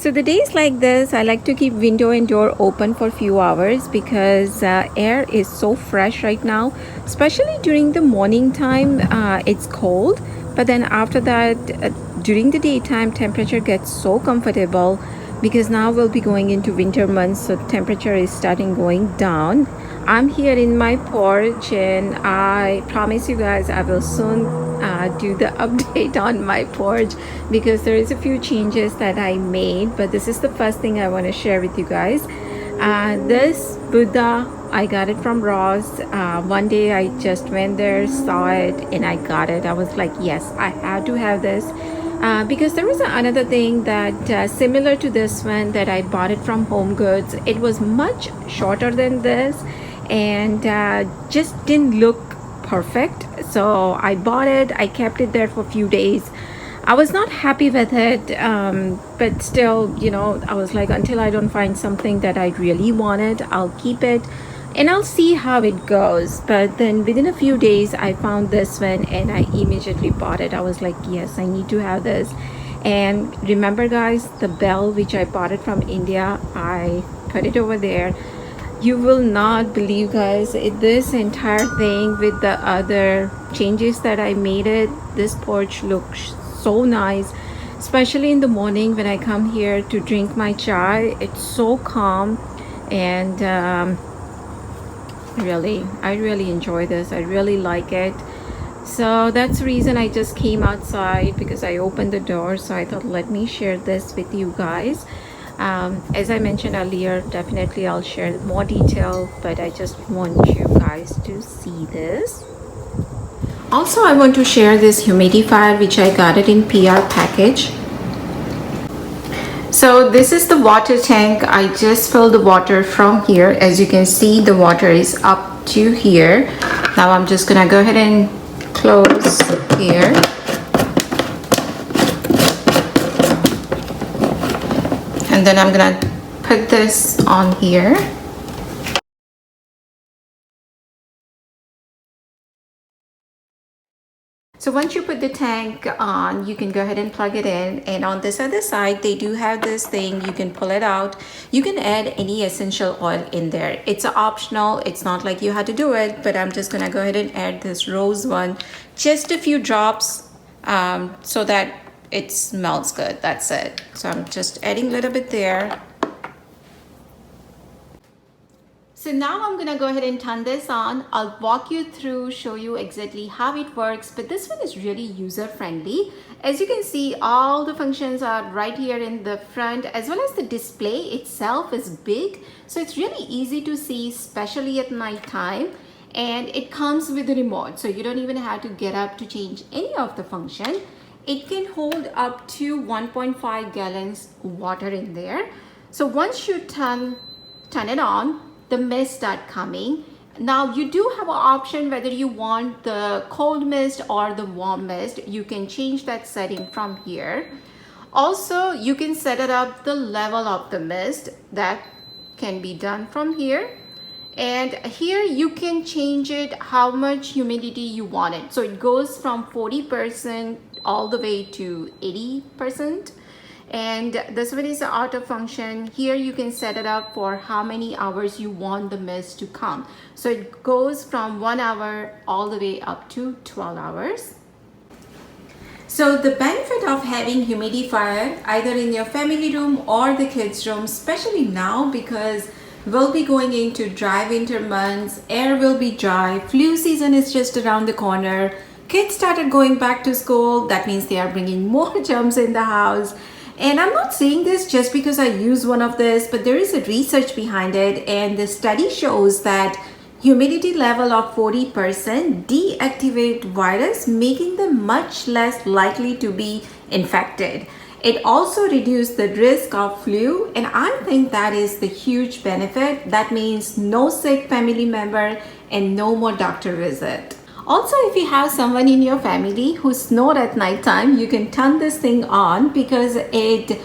So the days like this, I like to keep window and door open for a few hours because air is so fresh right now, especially during the morning time. It's cold, but then after that, during the daytime, temperature gets so comfortable because now we'll be going into winter months, so temperature is starting going down. I'm here in my porch, and I promise you guys I will soon do the update on my porch because there is a few changes that I made, but this is the first thing I want to share with you guys. This Buddha, I got it from Ross. One day I just went there, saw it, and I got it. I was like, yes, I had to have this. Because there was another thing that similar to this one that I bought it from Home Goods. It was much shorter than this and just didn't look perfect. So I bought it. I kept it there for a few days. I was not happy with it, but still, I was like, until I don't find something that I really wanted, I'll keep it and I'll see how it goes. But then within a few days, I found this one and I immediately bought it. I was like, yes, I need to have this. And remember, guys, the bell which I bought it from India, I put it over there. You will not believe, guys, this entire thing with the other changes that I made it, this porch looks so nice, especially in the morning when I come here to drink my chai. It's so calm, and I really enjoy this. I really like it. So that's the reason I just came outside, because I opened the door. So I thought, let me share this with you guys. As I mentioned earlier, definitely I'll share more detail, but I just want you guys to see this. Also, I want to share this humidifier which I got it in PR package. So this is the water tank. I just filled the water from here. As you can see, the water is up to here. Now I'm just gonna go ahead and close here. And then I'm gonna put this on here. So once you put the tank on, you can go ahead and plug it in. And on this other side, they do have this thing. You can pull it out. You can add any essential oil in there. It's optional. It's not like you had to do it, but I'm just gonna go ahead and add this rose one. Just a few drops so that it smells good. That's it. So I'm just adding a little bit there. So now I'm gonna go ahead and turn this on. I'll walk you through, show you exactly how it works, but this one is really user friendly. As you can see, all the functions are right here in the front, as well as the display itself is big. So it's really easy to see, especially at night time. And it comes with a remote, so you don't even have to get up to change any of the function. It can hold up to 1.5 gallons water in there. So once you turn it on, the mist start coming. Now you do have an option whether you want the cold mist or the warm mist. You can change that setting from here. Also, you can set it up the level of the mist. That can be done from here. And here you can change it how much humidity you want it. So it goes from 40% all the way to 80%. And this one is the auto function. Here you can set it up for how many hours you want the mist to come. So it goes from 1 hour all the way up to 12 hours. So the benefit of having humidifier either in your family room or the kids room, especially now because we'll be going into dry winter months, air will be dry, flu season is just around the corner, kids started going back to school, that means they are bringing more germs in the house. And I'm not saying this just because I use one of this, but there is a research behind it, and the study shows that humidity level of 40% deactivate virus, making them much less likely to be infected. It also reduced the risk of flu, and I think that is the huge benefit. That means no sick family member and no more doctor visit. Also, if you have someone in your family who snores at night time, you can turn this thing on because it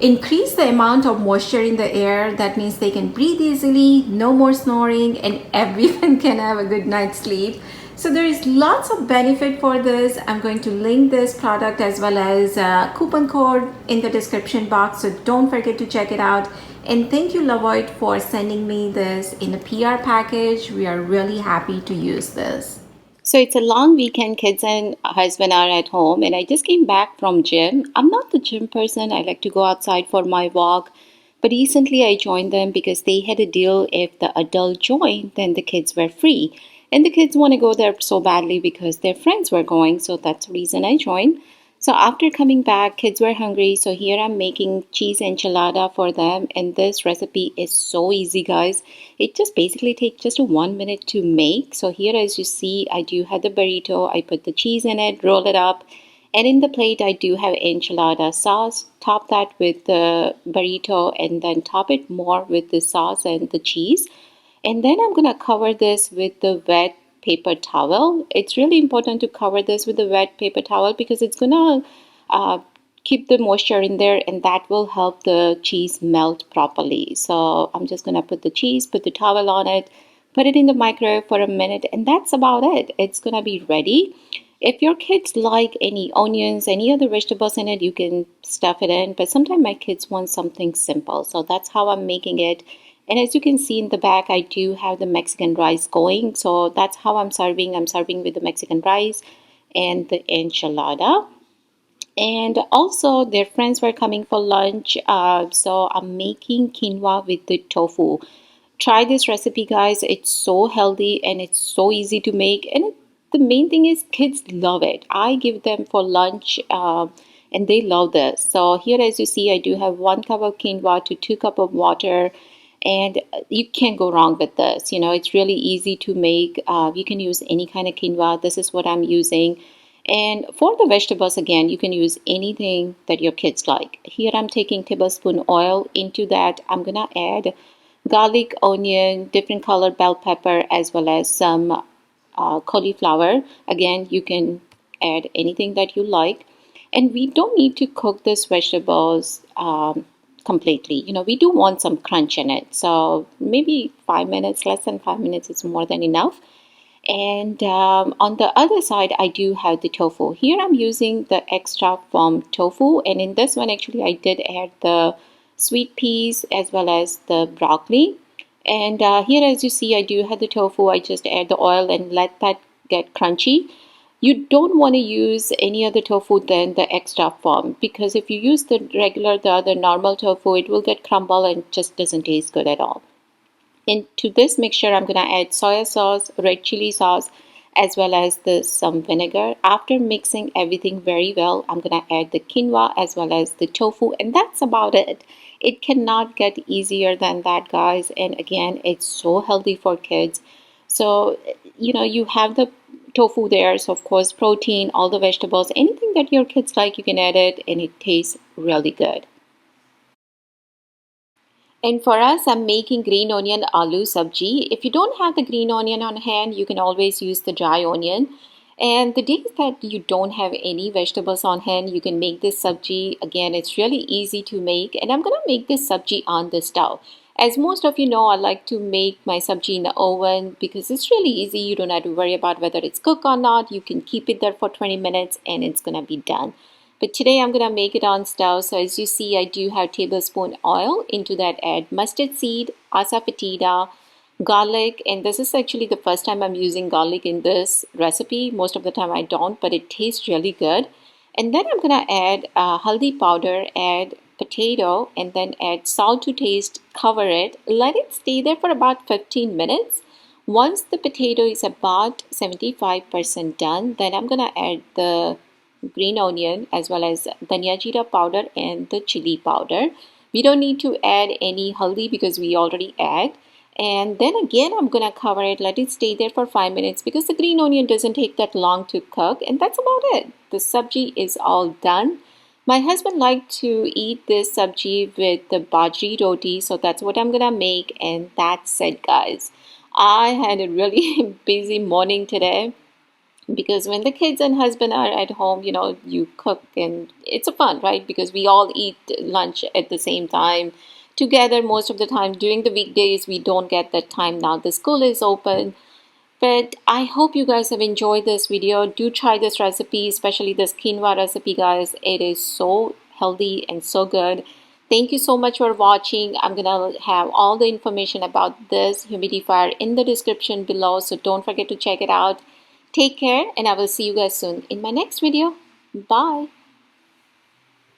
increases the amount of moisture in the air. That means they can breathe easily, no more snoring, and everyone can have a good night's sleep. So there is lots of benefit for this. I'm going to link this product as well as a coupon code in the description box. So don't forget to check it out. And thank you, Lavoit, for sending me this in a PR package. We are really happy to use this. So it's a long weekend. Kids and husband are at home, and I just came back from gym. I'm not the gym person. I like to go outside for my walk. But recently I joined them because they had a deal if the adult joined, then the kids were free. And the kids want to go there so badly because their friends were going, so that's the reason I joined. So after coming back, kids were hungry, so here I'm making cheese enchilada for them. And this recipe is so easy, guys. It just basically takes just 1 minute to make. So here, as you see, I do have the burrito. I put the cheese in it, roll it up, and in the plate, I do have enchilada sauce. Top that with the burrito and then top it more with the sauce and the cheese. And then I'm going to cover this with the wet paper towel. It's really important to cover this with the wet paper towel because it's going to keep the moisture in there and that will help the cheese melt properly. So I'm just going to put the cheese, put the towel on it, put it in the microwave for a minute, and that's about it. It's going to be ready. If your kids like any onions, any other vegetables in it, you can stuff it in. But sometimes my kids want something simple. So that's how I'm making it. And as you can see in the back, I do have the Mexican rice going. So that's how I'm serving. I'm serving with the Mexican rice and the enchilada. And also their friends were coming for lunch. So I'm making quinoa with the tofu. Try this recipe, guys. It's so healthy and it's so easy to make. And the main thing is kids love it. I give them for lunch and they love this. So here, as you see, I do have 1 cup of quinoa to 2 cups of water. And you can't go wrong with this. You know, it's really easy to make. You can use any kind of quinoa. This is what I'm using. And for the vegetables, again, you can use anything that your kids like. Here I'm taking tablespoon oil. Into that, I'm gonna add garlic, onion, different color bell pepper, as well as some cauliflower. Again, you can add anything that you like. And we don't need to cook these vegetables completely. You know, we do want some crunch in it. So maybe 5 minutes, less than 5 minutes is more than enough. And on the other side, I do have the tofu. Here I'm using the extra from tofu. And in this one, actually, I did add the sweet peas as well as the broccoli. And here, as you see, I do have the tofu. I just add the oil and let that get crunchy. You don't want to use any other tofu than the extra form because if you use the regular, the other normal tofu, it will get crumble and just doesn't taste good at all. Into this mixture, I'm going to add soy sauce, red chili sauce, as well as some vinegar. After mixing everything very well, I'm going to add the quinoa as well as the tofu, and that's about it. It cannot get easier than that, guys. And again, it's so healthy for kids. So, you know, you have the tofu there, so of course, protein, all the vegetables, anything that your kids like, you can add it, and it tastes really good. And for us, I'm making green onion aloo sabji. If you don't have the green onion on hand, you can always use the dry onion. And the days that you don't have any vegetables on hand, you can make this sabji. Again, it's really easy to make. And I'm going to make this sabji on the stove. As most of you know, I like to make my sabji in the oven because it's really easy. You don't have to worry about whether it's cooked or not. You can keep it there for 20 minutes and it's going to be done. But today I'm going to make it on stove. So as you see, I do have tablespoon oil. Into that add mustard seed, asafoetida, garlic. And this is actually the first time I'm using garlic in this recipe. Most of the time I don't, but it tastes really good. And then I'm going to add haldi powder, add potato, and then add salt to taste, cover it. Let it stay there for about 15 minutes. Once the potato is about 75% done, then I'm going to add the green onion as well as dhania jeera powder and the chili powder. We don't need to add any haldi because we already add. And then again, I'm gonna cover it, let it stay there for 5 minutes because the green onion doesn't take that long to cook. And that's about it. The sabji is all done. My husband liked to eat this sabji with the bajri roti, so that's what I'm gonna make. And that's it, guys. I had a really busy morning today because when the kids and husband are at home, you know, you cook and it's a fun, right? Because we all eat lunch at the same time together most of the time. During the weekdays, we don't get that time now. The school is open. But I hope you guys have enjoyed this video. Do try this recipe, especially this quinoa recipe, guys. It is so healthy and so good. Thank you so much for watching. I'm gonna have all the information about this humidifier in the description below, so don't forget to check it out. Take care, and I will see you guys soon in my next video. Bye.